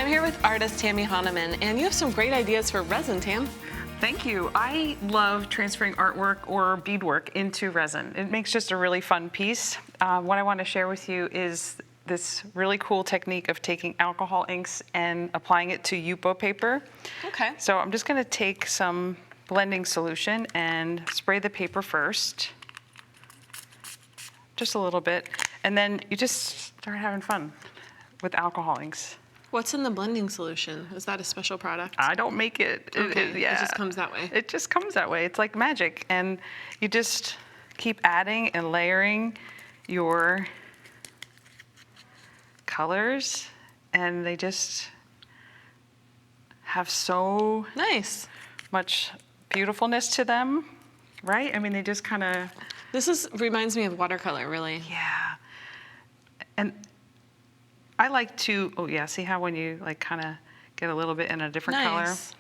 I'm here with artist Tammy Honaman, and you have some great ideas for resin, Tam. Thank you. I love transferring artwork or beadwork into resin. It makes just a really fun piece. What I want to share with you is this really cool technique of taking alcohol inks and applying it to Yupo paper. Okay. So I'm just going to take some blending solution and spray the paper first, just a little bit, and then you just start having fun with alcohol inks. What's in the blending solution? Is that a special product? I don't make it. Okay, Yeah. it just comes that way. It just comes that way. It's like magic. And you just keep adding and layering your colors, and they just have so Nice. much beautifulness to them, right? I mean, they just kind of... This reminds me of watercolor, really. Yeah. And I like to, oh yeah, see how when you like kind of get a little bit in a different color? Nice.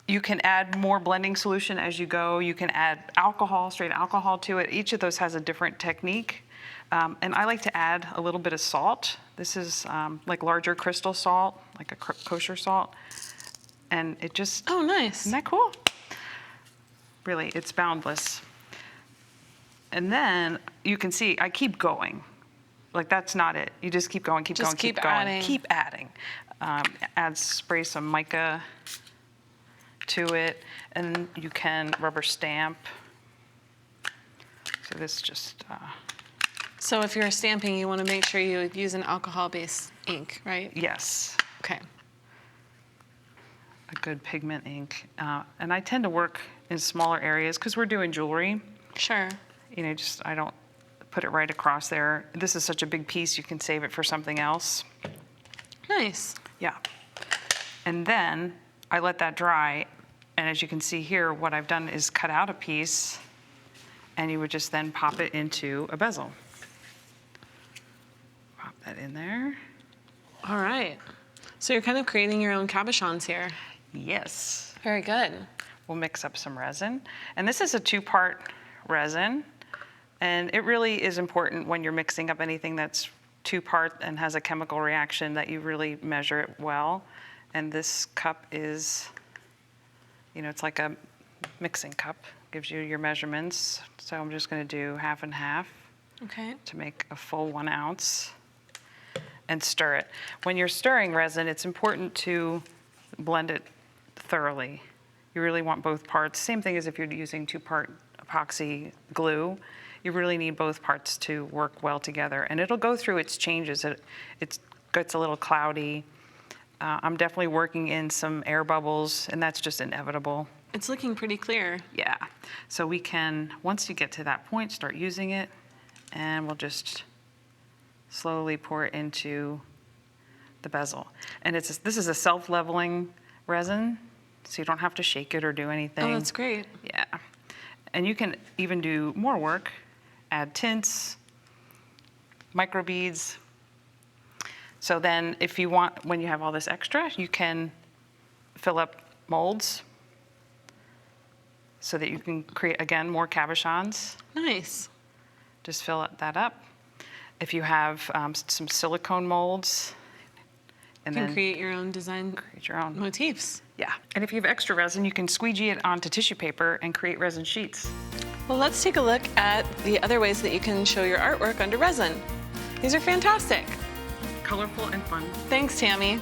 You can add more blending solution as you go. You can add alcohol, straight alcohol to it. Each of those has a different technique. And I like to add a little bit of salt. This is like larger crystal salt, like a kosher salt. And it just, Oh, nice. isn't that cool? Really, it's boundless. And then you can see, I keep going. Like, that's not it. You just keep going, keep Just going, keep keep going. adding. Keep adding. Spray some mica to it, and you can rubber stamp. So this just, So if you're stamping, you want to make sure you use an alcohol-based ink, right? yes, Okay. a good pigment ink. And I tend to work in smaller areas because we're doing jewelry. Sure. You know, just, I don't put it right across there. This is such a big piece, you can save it for something else. Nice. Yeah. And then I let that dry, and as you can see here, what I've done is cut out a piece, and you would just then pop it into a bezel. Pop that in there. All right. So you're kind of creating your own cabochons here. Yes. Very good. We'll mix up some resin. And this is a 2-part resin, and it really is important when you're mixing up anything that's 2-part and has a chemical reaction that you really measure it well. And this cup is, you know, it's like a mixing cup, gives you your measurements. So I'm just going to do half and half Okay. to make a full 1 ounce and stir it. When you're stirring resin, it's important to blend it thoroughly. You really want both parts. Same thing as if you're using 2-part epoxy glue. You really need both parts to work well together. And it'll go through its changes. It gets a little cloudy. I'm definitely working in some air bubbles, and that's just inevitable. It's looking pretty clear. Yeah. So we can, once you get to that point, start using it, and we'll just slowly pour it into the bezel. And this is a self-leveling resin, so you don't have to shake it or do anything. Oh, that's great. Yeah. And you can even do more work, add tints, microbeads. So then if you want, when you have all this extra, you can fill up molds so that you can create, again, more cabochons. Nice. Just fill that up. If you have some silicone molds, and You can then create your own design create your own. motifs. Yeah. And if you have extra resin, you can squeegee it onto tissue paper and create resin sheets. Well, let's take a look at the other ways that you can show your artwork under resin. These are fantastic. Colorful and fun. Thanks, Tammy.